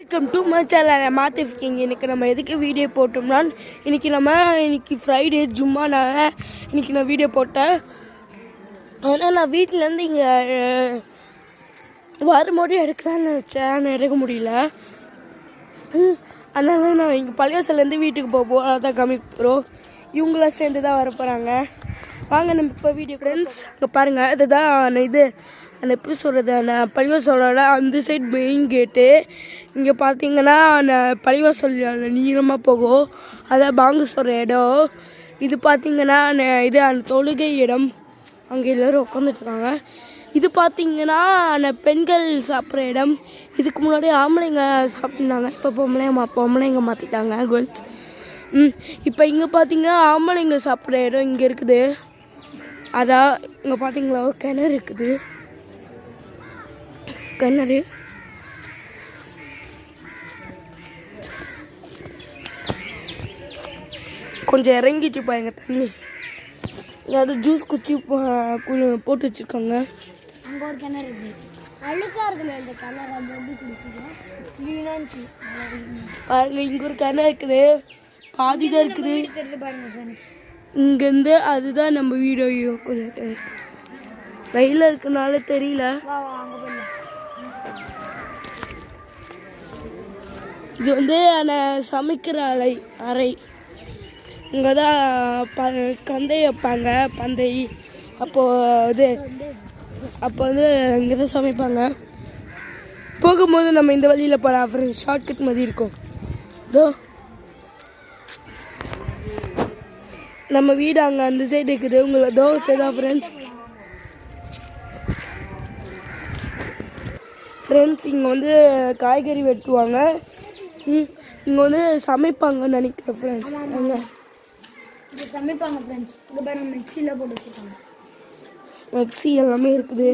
Welcome to my channel மாற்றிருக்கீங்க. இன்றைக்கி நம்ம எதுக்கு வீடியோ போட்டோம்னா இன்றைக்கி ஃப்ரைடே ஜும்மானால இன்றைக்கி நான் வீடியோ போட்டேன். ஆனால் நான் வீட்டிலேருந்து இங்கே வரும்போது எடுக்கலான்னு வச்சேன், ஆனால் எடுக்க முடியல. அதனால் நான் இங்கே பள்ளிவாசல்லேருந்து வீட்டுக்கு போவோம், அதான் காமிக்கிறோம். இவங்களாம் சேர்ந்து தான் வர போகிறாங்க. வாங்க நம்ம இப்போ வீடியோ ஃப்ரெண்ட்ஸ் இங்கே பாருங்கள். இதுதான் அந்த எப்படி சொல்கிறது, அந்த பள்ளிவாசலோட அந்த சைட் மெயின் கேட்டு. இங்கே பார்த்தீங்கன்னா அந்த பள்ளிவாசல் நீளமாக போகும், அதான் பாங்கு சொல்கிற இடம். இது பார்த்தீங்கன்னா அந்த தொழுகை இடம், அங்கே எல்லோரும் உட்காந்துட்ருக்காங்க. இது பார்த்தீங்கன்னா அந்த பெண்கள் சாப்பிட்ற இடம். இதுக்கு முன்னாடி ஆம்பளைங்க சாப்பிட்ருந்தாங்க, இப்போ பொம்பளைங்க மாற்றிட்டாங்க, கேர்ள்ஸ். இப்போ இங்கே பார்த்தீங்கன்னா ஆம்பளைங்க சாப்பிட்ற இடம் இங்கே இருக்குது. அதான் இங்கே பார்த்தீங்களா ஒரு கிணறு இருக்குது, கிணறு. கொஞ்சம் இறங்கிட்டு பாருங்க தண்ணி. யாரும் ஜூஸ் குச்சி போட்டு வச்சுருக்காங்க. அங்கே ஒரு கிணறு இருக்குது, அழுக்காக இருக்குல்ல இந்த கிணறு, பாருங்க. இங்கே ஒரு கிணறு இருக்குது, பாதி தான் இருக்குது பாருங்க. இங்கேருந்து அதுதான் நம்ம வீடியோ. கொஞ்சம் வெயில இருக்கனால தெரியல. இது அந்த சமைக்கிற அறை. இங்கே தான் கந்தை வைப்பாங்க, பந்தை. அப்போ இங்கே தான் சமைப்பாங்க. போகும்போது நம்ம இந்த வழியில் போகலாம் ஃப்ரெண்ட்ஸ், ஷார்ட்கட் மாதிரி இருக்கும். இதோ நம்ம வீடு அங்கே அந்த சைடு இருக்குது, உங்களை தான் ஃப்ரெண்ட்ஸ். இங்கே காய்கறி வெட்டுவாங்க, இங்கே சமைப்பாங்கன்னு நினைக்கிறேன் ஃப்ரெண்ட்ஸ். அங்கே சமைப்பாங்க ஃப்ரெண்ட்ஸ். இங்கே பாருங்க, மிக்சியில் போட்டு வச்சுருக்காங்க, மிக்சி எல்லாமே இருக்குது.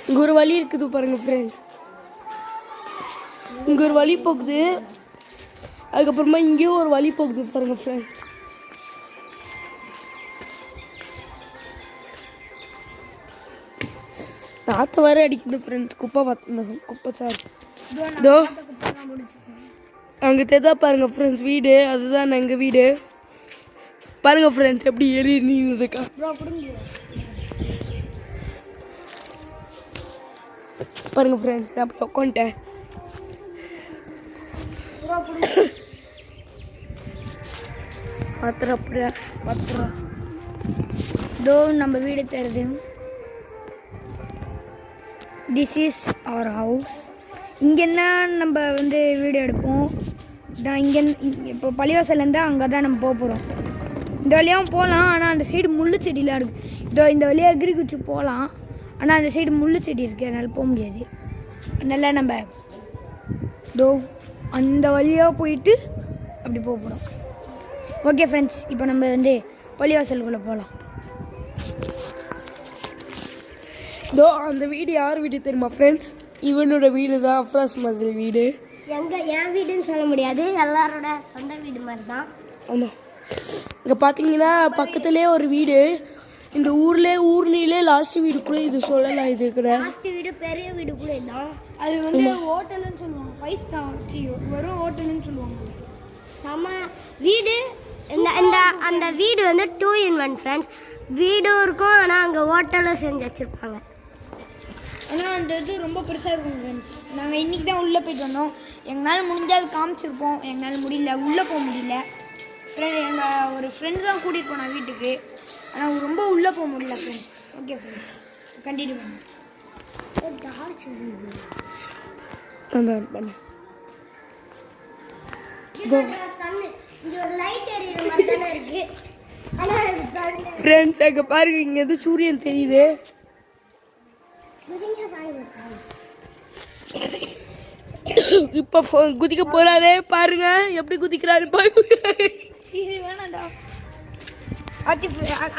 இங்கே ஒரு வழி இருக்குது பாருங்க ஃப்ரெண்ட்ஸ். இங்கே ஒரு வழி போகுது, அதுக்கப்புறமா இங்கேயும் ஒரு வழி போகுது பாருங்க ஃப்ரெண்ட்ஸ். நாற்று வர அடிக்குது ஃப்ரெண்ட்ஸ். குப்பை சார் இதோ அங்கே தான் பாருங்க ஃப்ரெண்ட்ஸ் வீடு. அதுதான் எங்கள் வீடு. பாருங்க ஃப்ரெண்ட்ஸ் எப்படி ஏறி நீங்கக்கா. பாருங்க ஃப்ரெண்ட்ஸ் நான் அப்படி உட்காந்துட்டேன். இதோ நம்ம வீடு தெரியுது. This is our house. இங்கேன்னா நம்ம வீடு எடுப்போம். இங்கே இப்போ பள்ளிவாசல்லேருந்து அங்கே தான் நம்ம போக போகிறோம். இந்த வழியாகவும் போகலாம், ஆனால் அந்த சைடு முள்ளு செடியெலாம் இருக்குது. இந்த வழியாக எகிரி குச்சி போகலாம், ஆனால் அந்த சைடு முள்ளு செடி இருக்குது, அதனால் போக முடியாது. அதனால் நம்ம அந்த வழியாக போயிட்டு அப்படி போக போகிறோம். ஓகே ஃப்ரெண்ட்ஸ், இப்போ நம்ம பள்ளிவாசலுக்குள்ளே போகலாம். அந்த வீடு யார் வீடு தெரியுமா ஃப்ரெண்ட்ஸ்? இவனோட வீடு தான், அஃப்ராஸ் மாதிரி வீடு. என் வீடுன்னு சொல்ல முடியாது, எல்லாரோட சொந்த வீடு மாதிரி தான். ஆமாம். இங்கே பார்த்தீங்கன்னா பக்கத்துலேயே ஒரு வீடு. இந்த ஊர்லேயே லாஸ்ட் வீடு கூட இது சொல்லலாம். இது கூட லாஸ்ட் வீடு பெரிய வீடு கூட இல்லை, அது ஹோட்டல்னு சொல்லுவாங்க. 5 ஸ்டார் வெறும் ஹோட்டல்னு சொல்லுவாங்க. செம வீடு. அந்த வீடு 2 in 1 ஃப்ரெண்ட்ஸ். வீடும் இருக்கும், ஆனால் அங்கே ஹோட்டலும் செஞ்சு வச்சுருப்பாங்க. ஆனால் அந்த இது ரொம்ப பெருசாக இருக்கும் ஃப்ரெண்ட்ஸ். நாங்கள் இன்றைக்கி தான் உள்ளே போய்ட்டு வந்தோம். எங்களால் முடிஞ்சால் காமிச்சிருப்போம், எங்களால் முடியல, உள்ளே போக முடியல. எங்கள் ஒரு ஃப்ரெண்டு தான் கூட்டிகிட்டு போனோம் வீட்டுக்கு, ஆனால் ரொம்ப உள்ளே போக முடியல ஃப்ரெண்ட்ஸ். ஓகே ஃப்ரெண்ட்ஸ், கண்டினியூ பண்ணு. ஃப்ரெண்ட்ஸ் அங்கே பாருங்க, இங்கே எது சூரியன் தெரியுது. இப்போ குதிக்க போறாரே, பாருங்க எப்படி குதிக்கிறாரு.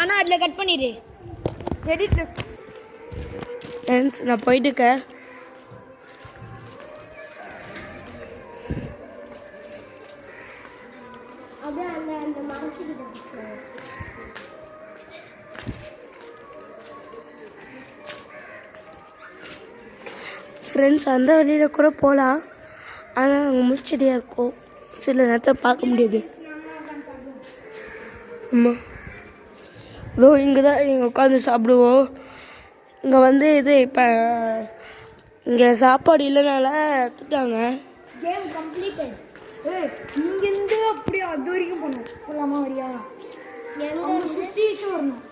ஆனால் அதில் கட் பண்ணிடு. ஃப்ரெண்ட்ஸ் நான் போயிட்டுருக்கேன். அப்படியே அந்த மரத்துக்கு ஃப்ரெண்ட்ஸ் அந்த வழியில் கூட போகலாம், ஆனால் அங்கே முள்செடியாக இருக்கும், சில நேரத்தில் பார்க்க முடியாது. ஆமாம், இதோ இங்கே தான் இங்கே உட்காந்து சாப்பிடுவோம். இங்கே வந்து இது இப்போ இங்கே சாப்பாடு இல்லைனால எடுத்துட்டாங்க. Game completed. இங்கேருந்து அப்படியே அது வரைக்கும் போகணும். போகலாமா வரியா? சுற்றிட்டு வரணும்.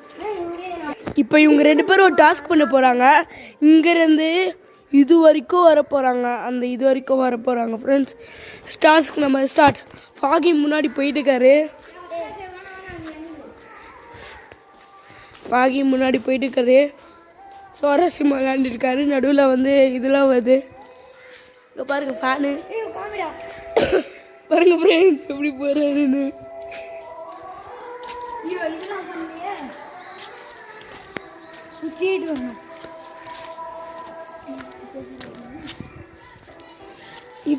இப்போ இவங்க 2 பேரும் ஒரு டாஸ்க் பண்ண போகிறாங்க. இங்கேருந்து இது வரைக்கும் வர போகிறாங்க, அந்த இது வரைக்கும் வர போகிறாங்க ஃப்ரெண்ட்ஸ். டாஸ்க் நம்ம ஸ்டார்ட். ஃபாகி முன்னாடி போயிட்டுருக்காரு. சுவாரஸ்யமாக விளையாண்டுருக்காரு. நடுவில் வந்து இதெல்லாம் வருது. இங்கே பாருங்கள் ஃபேனு. பாருங்க ஃப்ரெண்ட்ஸ் எப்படி போகிறாருன்னு. சுற்றிட்டு வரணும்.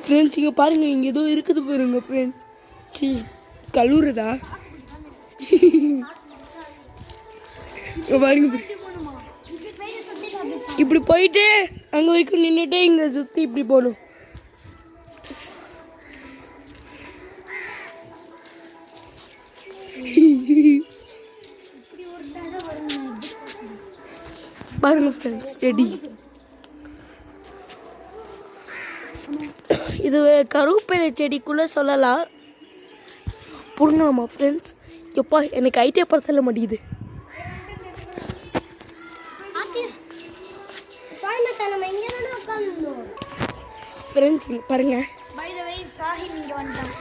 ஃப்ரெண்ட்ஸ் இங்கே பாருங்கள், இங்கே ஏதோ இருக்குது பாருங்க ஃப்ரெண்ட்ஸ். கல்லூரிதா இங்கே பாருங்க. இப்படி போயிட்டு அங்கே வரைக்கும் நின்றுட்டு இங்கே சுற்றி இப்படி போகணும். பாருங்க ஃப்ரெண்ட்ஸ் செடி. இது கருவேப்பிலை செடிக்குள்ளே சொல்லலாம். புடுங்கலாமா ஃப்ரெண்ட்ஸ்? எப்பா எனக்கு ஐடியா படுத்தல மாட்டேங்குது. ஃப்ரெண்ட்ஸ் இங்கே பாருங்க. பை தி வே ஃபாஹிம் இங்க வந்துட்டான்.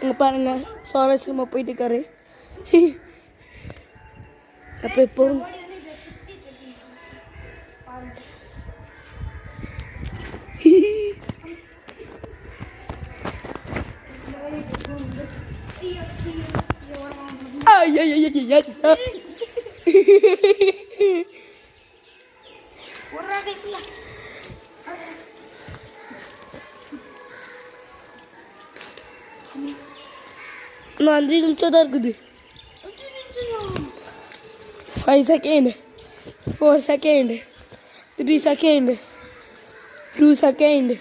இங்கே பாருங்க, சுவாரஸ்யமாக போயிட்டு இருக்காரு. அப்போ போகும் இன்னும் 5 நிமிஷம் தான் இருக்குது. 5 second, 4 second, 3 second, 2 second,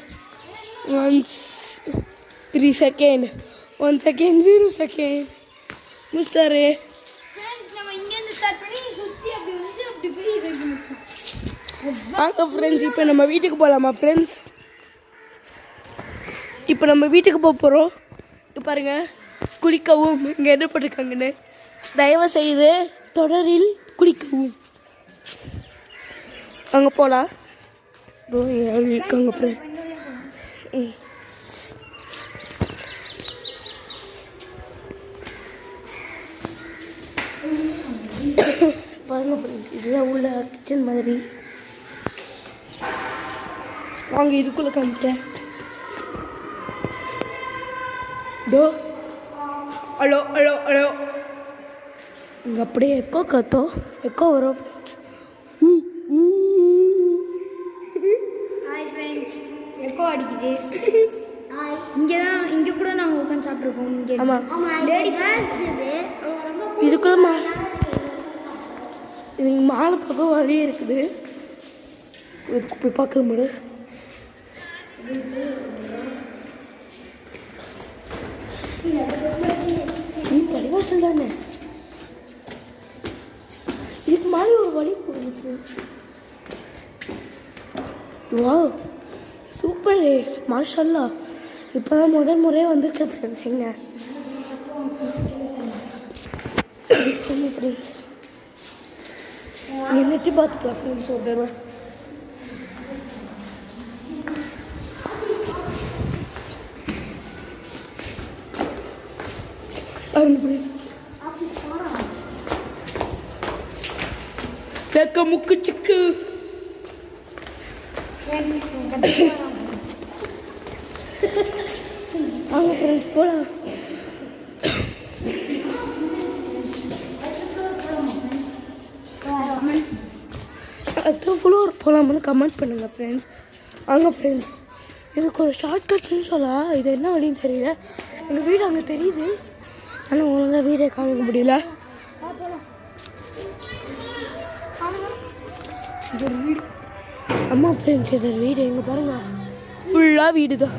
1 3 second, 1 second, 0 second. முடிச்சிட்டாரு. வாங்க ஃப்ரெண்ட்ஸ், இப்போ நம்ம வீட்டுக்கு போகலாமா ஃப்ரெண்ட்ஸ்? இப்போ நம்ம வீட்டுக்கு போக போகிறோம். இப்போ பாருங்க, குளிக்கவும் இங்கே என்ன பண்ணிருக்காங்கன்னு. தயவு செய்து தொடரில் குளிக்கவும். அங்கே போகலாம். யாரும் இருக்காங்க ஃப்ரெண்ட். பாருங்க ஃப்ரெண்ட்ஸ், இதுதான் உள்ள கிச்சன் மாதிரி. வாங்க இதுக்குள்ளே காமிட்டேன். தோ ஹலோ ஹலோ ஹலோ. இங்கே அப்படியே எக்கோ கத்தோ, எக்கோ வரும். ஹாய் ஃப்ரெண்ட்ஸ், எக்கோ அடிக்குது. இங்கே கூட நாங்கள் உட்காந்து சாப்பிட்ருக்கோம். இங்கே ஆமாம், லேடி ஃப்ரெண்ட்ஸ் இதுக்குள்ள இது மாலை பக்கம் வழியே இருக்குது. இதுக்கு போய் பார்க்குற மாதிரி. நீ பரிவாசல் தானே. இதுக்கு மேலே ஒரு வழி போடுது ஃப்ரெண்ட்ஸ். வா சூப்பர், மாஷல்லா. இப்போ தான் முதல் முறையாக வந்திருக்கேன் ஃப்ரெண்ட்ஸ். எங்க ஃப்ரெண்ட்ஸ் என்னட்டி பார்த்துக்கலாம் ஃப்ரெண்ட்ஸ் ஒரு தடவை. முக்கு சிக்கு. வாங்க ஃப்ரெண்ட்ஸ் போகலாம். அடுத்த ஃப்ளோர் போகலாமான்னு கமெண்ட் பண்ணுங்கள் ஃப்ரெண்ட்ஸ். வாங்க ஃப்ரெண்ட்ஸ், எனக்கு ஒரு ஷார்ட் கட்னு சொல்லலாம். இது என்ன வழின்னு தெரியல. எங்கள் வீடு அங்கே தெரியுது, ஆனால் ஒழுங்காக வீடே காமிக்க முடியல. இது ஒரு வீடு. அம்மா ஃப்ரெண்ட்ஸ் இது வீடு எங்கே பாருங்க ஃபுல்லாக வீடு தான்.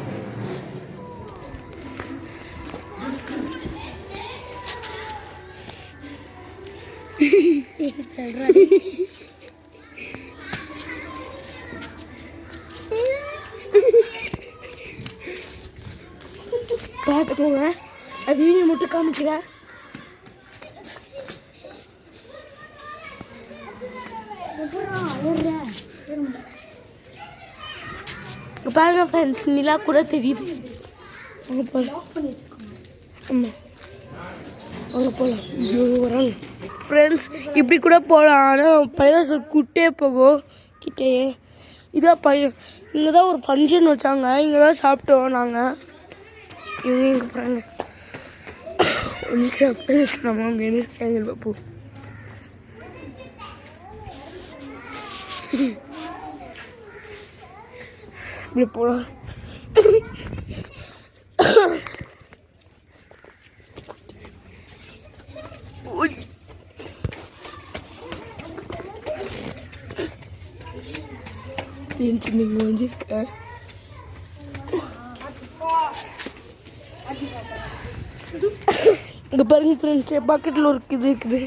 பார்த்துக்கோங்க வீடியோ மட்டும் காமிக்கிறேன். பாருங்க ஃப்ரெண்ட்ஸ் நிலா கூட தெரியுது. அங்கே போகலாம். ஆமாம் அங்கே போகலாம். ஐயோ வராங்க ஃப்ரெண்ட்ஸ். இப்படி கூட போகலாம். ஆனால் பழைய கூட்டே போகும் கிட்டேயே. இதான் இங்கே தான் ஒரு ஃபங்க்ஷன் வச்சாங்க. இங்கே தான் சாப்பிட்டோம் நாங்கள். இவங்க எங்கே போகிறாங்க நம்ம அவங்க என்ன இருக்காங்க பார்ப்போம். இப்படி போகலாம். நீங்கள் வந்துருக்க இங்கே பாருங்க ஃப்ரெண்ட்ஸ் பக்கெட்டில் ஒரு இது இருக்குது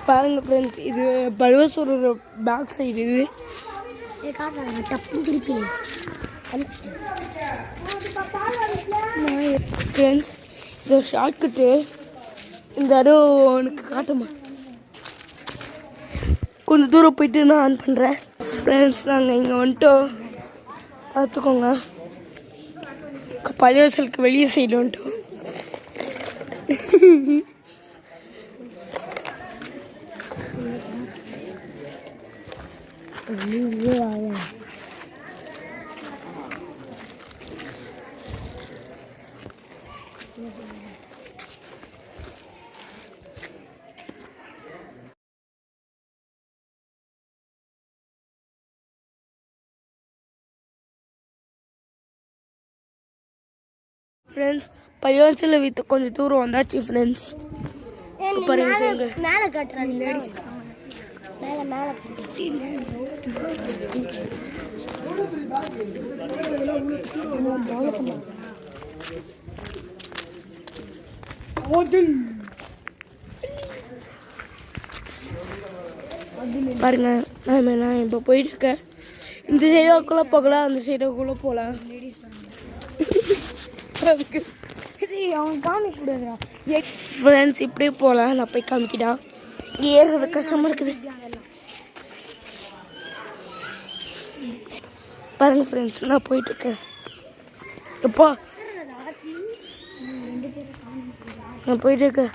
பாருங்க ஃப்ரெண்ட்ஸ். இது பழுவசூரோட பேக் சைடு. இது ஃப்ரெண்ட்ஸ் இது ஷார்ட் கட்டு. இந்த இடம் எனக்கு காட்டுமா கொஞ்சம் தூரம் போயிட்டு நான் ஆன் பண்ணுறேன். ஃப்ரெண்ட்ஸ் நாங்கள் இங்கே வந்துட்டோம். பார்த்துக்கோங்க பழையசலுக்கு வெளியே சைடு வந்துட்டோம். ஃப்ரெண்ட்ஸ் பழையசல வீட்டு கொஞ்சம் தூரம் வந்தாச்சு ஃப்ரெண்ட்ஸ். பாருங்க மேலே காட்டுறாங்க லேடிஸ். மேலே பாருங்க நான் இப்போ போயிட்டு இருக்கேன். இந்த சைடுக்குள்ள போகலாம், அந்த சைடுக்குள்ள போகலாம். அவன் காமிக்க கூடாதுடா ஃப்ரெண்ட்ஸ் இப்படியே போகலாம். நான் போய் காமிக்கிட்டா ஏறுறது கஷ்டமாக இருக்குது. பாருங்க ஃப்ரெண்ட்ஸ் நான் போயிட்டுருக்கேன். எப்போ நான் போயிட்டுருக்கேன்.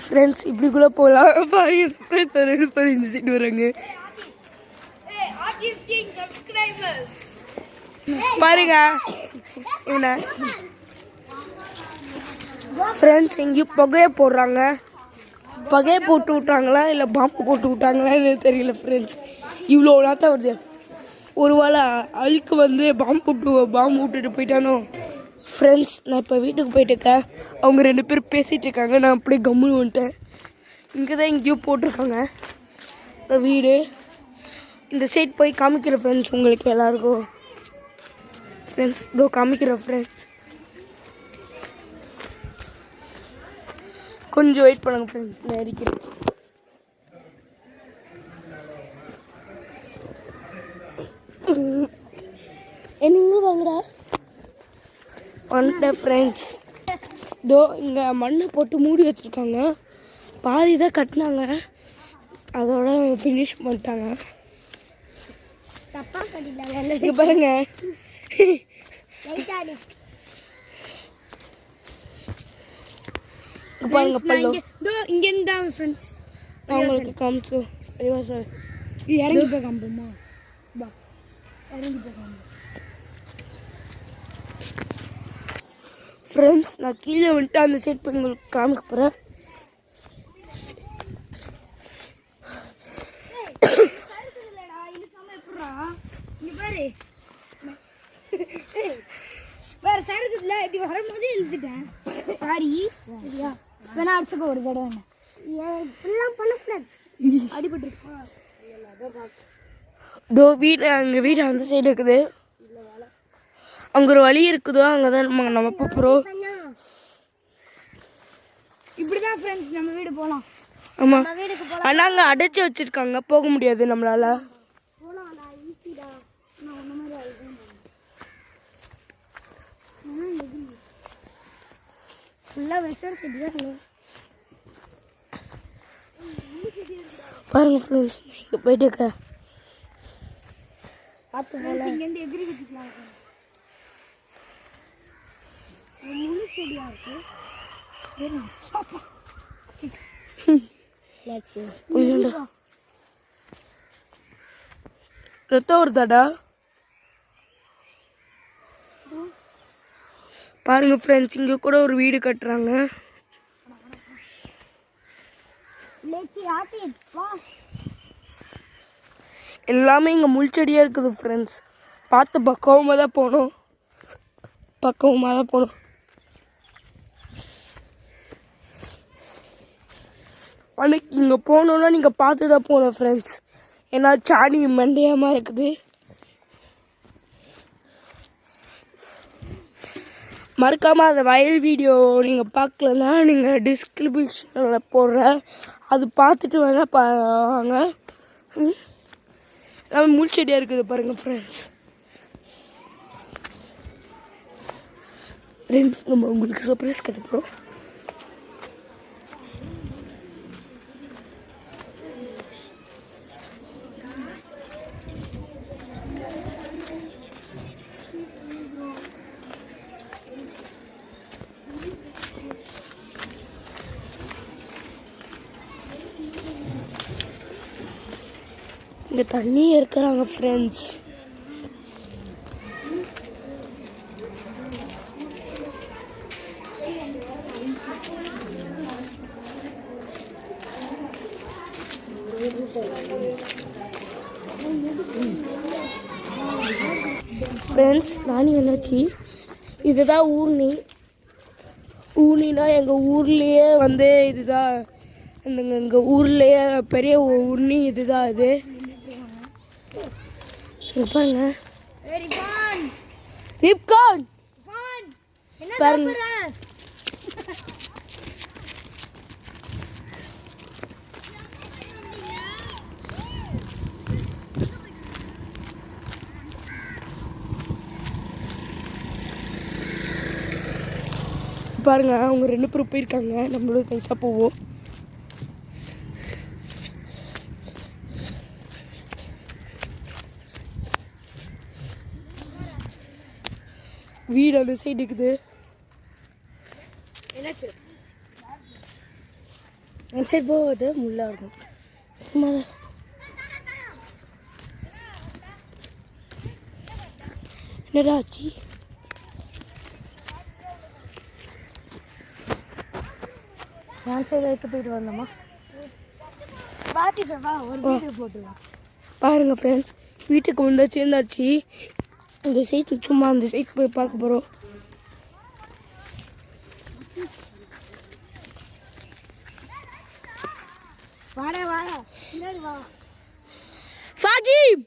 ஃப்ரெண்ட்ஸ் இப்படிக்குள்ளே போகலாம். பாருங்க ரெண்டு பேர் இந்த சைடு வராங்க. பாருங்க இவனை ஃப்ரெண்ட்ஸ் எங்கேயும் புகையை போடுறாங்க. புகையை போட்டு விட்டாங்களா இல்லை பாம்பு போட்டு விட்டாங்களா இல்லை தெரியல ஃப்ரெண்ட்ஸ். இவ்வளோ நாத்தம் வருது. ஒரு வேளை அழுக்கு வந்து பாம்பு விட்டுட்டு போயிட்டானோ. ஃப்ரெண்ட்ஸ் நான் இப்போ வீட்டுக்கு போயிட்டுருக்கேன். அவங்க ரெண்டு பேரும் பேசிகிட்டு இருக்காங்க. நான் அப்படியே கம்முன்னு வந்துட்டேன். இங்கே தான் எங்கேயோ போட்டிருக்காங்க வீடு. இந்த சைட் போய் காமிக்கிற ஃப்ரெண்ட்ஸ் உங்களுக்கு எல்லாருக்கும். ஃப்ரெண்ட்ஸ் இதோ காமிக்கிறேன் ஃப்ரெண்ட்ஸ். கொஞ்சம் வெயிட் பண்ணுங்க ஃப்ரெண்ட்ஸ். நான் இருக்கிறேன். என்னங்களும் வாங்கடா வந்துட்டேன் ஃப்ரெண்ட்ஸ். இதோ இங்கே மண்ணை போட்டு மூடி வச்சுருக்காங்க. பாதி தான் கட்டினாங்க, அதோட ஃபினிஷ் பண்ணிட்டாங்க. தப்பா கட்டிட்டாங்க. இங்கே பாருங்க பாருங்க பள்ளம். இங்க இருந்தா ஃப்ரெண்ட்ஸ் நான் உங்களுக்கு காமிச்சோம். சார் இறங்கி போய் காமிப்போமா? வா இறங்கி போய் காமிப்போம். ஃப்ரெண்ட்ஸ் நான் கீழே வந்துட்டு அந்த சைட் போய் உங்களுக்கு காமிக்க போகிறேன். இங்க பாரு இப்படி வரும்போது இழுத்துட்டேன். சாரி. சரியா? வேணா அடிச்சுக்க ஒரு தடவை. இப்படிலாம் பண்ணக்கூடாது. அடிபட்டுருக்கா? இதோ வீடு, எங்கள் வீடு அந்த சைடு இருக்குது. அங்கே ஒரு வழி இருக்குதோ, அங்கே தான் நம்ம போகிறோம். இப்படிதான் ஃப்ரெண்ட்ஸ் நம்ம வீடு போகலாம். ஆமாம், ஆனால் அங்கே அடைச்சி வச்சுருக்காங்க, போக முடியாது நம்மளால். போகலாம்டா, ஈஸிடா. நான் ஒன்று மாதிரி ஆகிடும். ஃபுல்லாக விஷம் செடியாக பாருங்க ஃப்ரெண்ட்ஸ், இங்கே போயிட்டு இருக்க பார்த்து போகலாம். இங்கேருந்து எகிரி குதிக்கலாம். முழு செடியாக இருக்கு. ரத்தம் வருதாடா? பாருங்க ஃப்ரெண்ட்ஸ், இங்கே கூட ஒரு வீடு கட்டுறாங்க. எல்லாமே இங்கே முள்செடியாக இருக்குது ஃப்ரெண்ட்ஸ். பார்த்து பக்குவமாக தான் போகணும். ஆனால் இங்கே போகணுன்னா நீங்கள் பார்த்து தான் போகணும் ஃப்ரெண்ட்ஸ். ஏன்னா சாணி மண்டையமாக இருக்குது. மறக்காமல் அந்த வயல் வீடியோ நீங்கள் பார்க்கலன்னா நீங்கள் டிஸ்கிரிப்ஷனில் போடுறேன், அது பார்த்துட்டு வேணால் வாங்க. நம்ம முள்செடியாக இருக்குது பாருங்கள் ஃப்ரெண்ட்ஸ். நம்ம உங்களுக்கு சர்ப்ரைஸ் கிடைப்போம். இங்கே தண்ணி இருக்கிறாங்க ஃப்ரெண்ட்ஸ். ஃப்ரெண்ட்ஸ், நானி என்னாச்சு, இதுதான் ஊர்னி. ஊர்னினா எங்கள் ஊர்லேயே வந்து இதுதான், எங்கள் ஊர்லேயே பெரிய ஊர்னி இதுதான். இது பாருங்க, பாருங்க பாருங்க, அவங்க 2 பேரும் போயிருக்காங்க. நம்மளும் தனிச்சா போவோம். வீடு அந்த சைடு இருக்குது. அந்த சைடு போகுது முள்ளா இருக்கும். சும்மா என்னடா ஆச்சு? நான் சைடு வைக்க போயிட்டு வந்தோமா? ஒரு வீடியோ போட்டுருவோம். பாருங்க ஃப்ரெண்ட்ஸ், வீட்டுக்கு முன்னாடி சேர்ந்தாச்சு. இந்த சைட் சும்மா அந்த சைட் போய் பார்க்க போகிறோம். ஃபாகிப்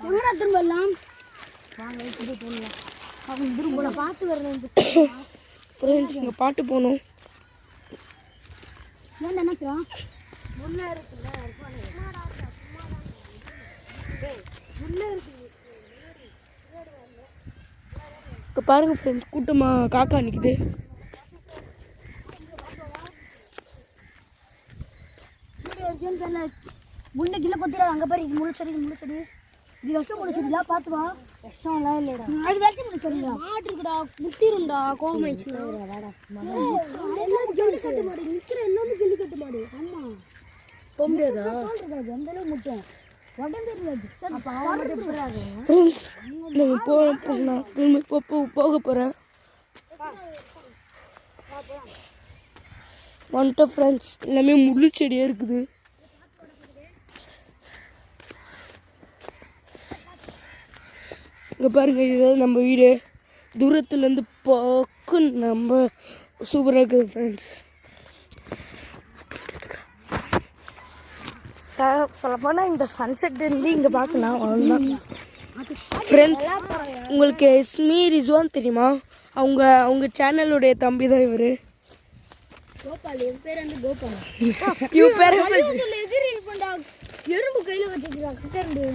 எங்கடா திரும்ப எல்லாம் திரும்ப பார்த்து வரணும். ஃப்ரெண்ட்ஸ், இங்கே பாட்டு போகணும். ஏன் நினைக்கிறோம் இப்போ பாருங்க ஃப்ரெண்ட்ஸ், கூட்டமாக காக்கா நிற்குது. முள்ளு கிலோ கொத்திடாது. அங்கே பாரு, இது முள்ளு செடி இது விஷம் முள்ளு செடிலாம் பார்த்து வா. விஷம்லாம் இல்லைடா, அது வரைக்கும் முள்ளு செடிடா. மாட்டு இருக்குடா, முட்டிருண்டா, கோவமாயிடுச்சு. ஜல்லிக்கட்டு மாடு நிற்கிற எல்லாமே ஜல்லிக்கட்டு மாடு. ஆமாம், போக முடியாதா? எந்த அளவு முட்டும் உடம்பு இருக்காது. ஃப்ரெண்ட்ஸ், நம்ம போகலாம், திரும்ப போக போகிறேன். வந்துட்டு ஃப்ரெண்ட்ஸ் எல்லாமே முள்ளு செடியாக இருக்குது. இங்கே பாருங்கள், இதுதான் நம்ம வீடு. தூரத்துலேருந்து பார்க்க நம்ம சூப்பராக இருக்குது ஃப்ரெண்ட்ஸ். சொல்லப்போனால் இந்த சன்செட் இருந்து இங்கே பார்க்கலாம். அவ்வளோதான் ஃப்ரெண்ட்ஸ். உங்களுக்கு எஸ்மி ரிஸ்வான் தெரியுமா? அவங்க சேனலுடைய தம்பி தான் இவர். கோபால், என் பேர் வந்து கோபால். இவன் பேர் எறும்பு கையில் வச்சுருக்காங்க.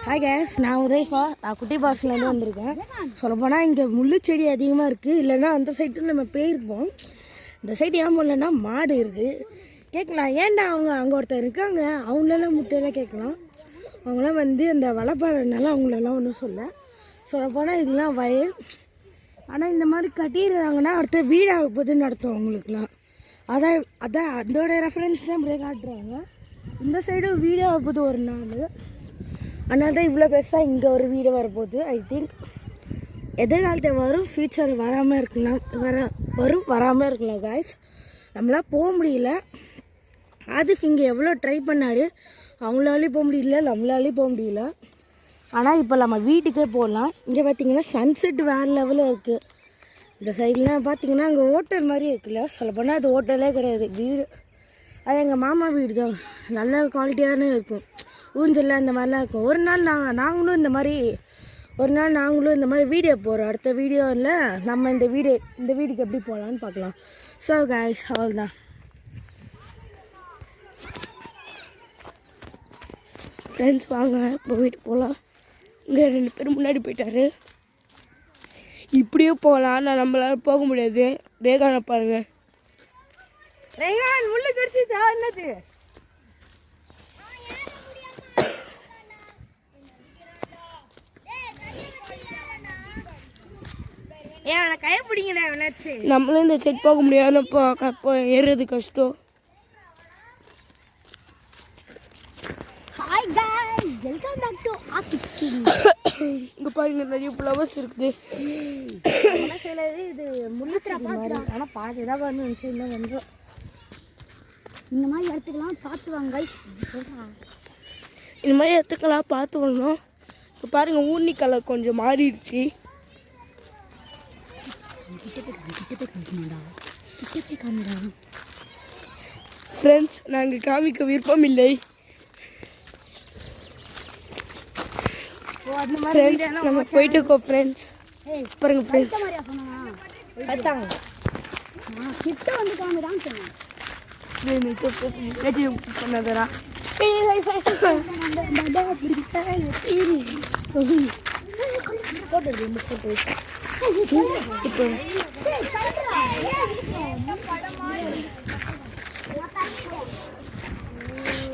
ஹாய் கேஸ், நான் உதய்ஃபா. நான் குட்டி பாஸ்லேருந்து வந்திருக்கேன். சொல்லப்போனால் இங்கே முள்ளு செடி அதிகமாக இருக்குது. இல்லைன்னா அந்த சைட்டு நம்ம போயிருப்போம். இந்த சைடு ஏன் போடலன்னா மாடு இருக்குது. கேட்கலாம், ஏன்டா அங்கே ஒருத்தர் இருக்காங்க, அவங்களெல்லாம் முட்டையெல்லாம் கேட்கலாம். அவங்களாம் வந்து அந்த வளப்பாறதுனால அவங்களெல்லாம் ஒன்றும் சொல்லப்போனால் இதெல்லாம் வயல். ஆனால் இந்த மாதிரி கட்டிடுறாங்கன்னா அடுத்த வீடாக போதுன்னு நடத்தும் அவங்களுக்குலாம். அதான் அதோட ரெஃபரன்ஸ் தான் இப்படியே காட்டுறாங்க. இந்த சைடும் வீடாக போகுது ஒரு நாள். அதனால தான் இவ்வளோ பெருசாக இங்கே ஒரு வீடு வரப்போகுது. ஐ திங்க் எதிர்காலத்தை வரும், ஃப்யூச்சர் வராமல் இருக்கலாம், வராமல் இருக்கலாம் காய்ஸ். நம்மளால் போக முடியல. அதுக்கு இங்கே எவ்வளோ ட்ரை பண்ணார், அவங்களாலேயும் போக முடியல, நம்மளாலேயும் போக முடியல. ஆனால் இப்போ நம்ம வீட்டுக்கே போகலாம். இங்கே பார்த்தீங்கன்னா சன்செட் வேறு லெவலில் இருக்குது. இந்த சைட்லாம் பார்த்தீங்கன்னா அங்கே ஹோட்டல் மாதிரி இருக்குல்ல, சொல்லப்போனால் அது ஹோட்டலே கிடையாது, வீடு. அது எங்கள் மாமா வீடு தான். நல்ல குவாலிட்டியான இருக்கும், ஊஞ்சல்லாம் இந்த மாதிரிலாம் இருக்கும். ஒரு நாள் நாங்களும் இந்த மாதிரி வீடியோ போகிறோம். அடுத்த வீடியோவில் நம்ம இந்த வீட்டுக்கு எப்படி போகலான்னு பார்க்கலாம். ஸோ கைஸ், அவ்வளோதான் ஃப்ரெண்ட்ஸ். வாங்க இப்போ வீட்டுக்கு போகலாம். இங்கே 2 பேர் முன்னாடி போயிட்டாரு. இப்படியே போகலாம், ஆனால் நம்மளால போக முடியாது. ரேகானை பாருங்க. ரேகான் முள்ளு கடிச்சிட்டா என்னது? ஏன் கையை பிடிங்கடா என்னாச்சு? நம்மளும் இந்த செட் போக முடியாது, இப்போ ஏறுறது கஷ்டம். Hi guys, welcome back to artist. இங்கே பாருங்க, நிறைய ஃப்ளவர்ஸ் இருக்குது. இது முள்ளுத்திரா மாதிரி, ஆனால் பார்த்து தான் வரணும். இன்னும் வந்துடும். இந்த மாதிரி இடத்துக்குலாம் பார்த்து வாங்க गाइस. இந்த மாதிரி இடத்துக்கெல்லாம் பார்த்து வரணும். இப்போ பாருங்கள், ஊனி கலர் கொஞ்சம் மாறிடுச்சு. ஃப்ரெண்ட்ஸ், நாங்கள் காமிக்க விருப்பம் இல்லை. ஃப்ரெண்ட்ஸ், நாங்கள் போயிட்டு இருக்கோம் ஃப்ரெண்ட்ஸ். பாருங்கள் ஃப்ரெண்ட்ஸ், கிட்ட வந்து காமிடான்னு சொன்னதா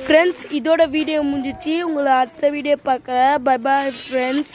ஃப்ரெண்ட்ஸ். இதோட வீடியோ முடிஞ்சிச்சு. உங்களை அடுத்த வீடியோ பார்க்க பை பாய் ஃப்ரெண்ட்ஸ்.